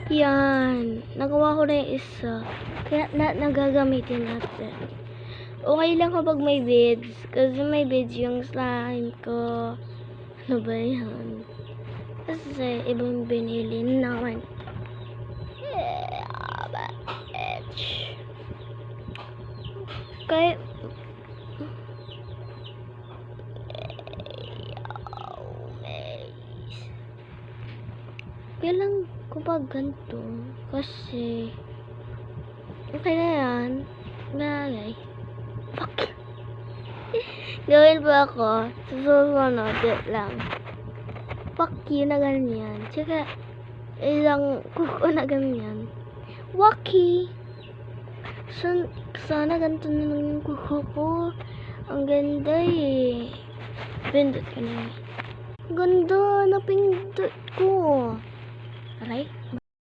Yan. Nagawa ko na yung isa. Kaya nagagamitin natin. Okay lang kapag may beads. Kasi may beads yung slime ko. Ano ba yan? Kasi ibang binili naman. Kaya lang kapag ganito. Kasi okay na yan. Nalay. Fuck. Gawin ba ako? Susunod lang. Fuck you na ganyan. Tsaka ilang kuko na ganyan. Waki. Sana ganito na lang yung kuko ko. Ang ganda eh. Pindot ko na. Ganda na pindot ko. Aray.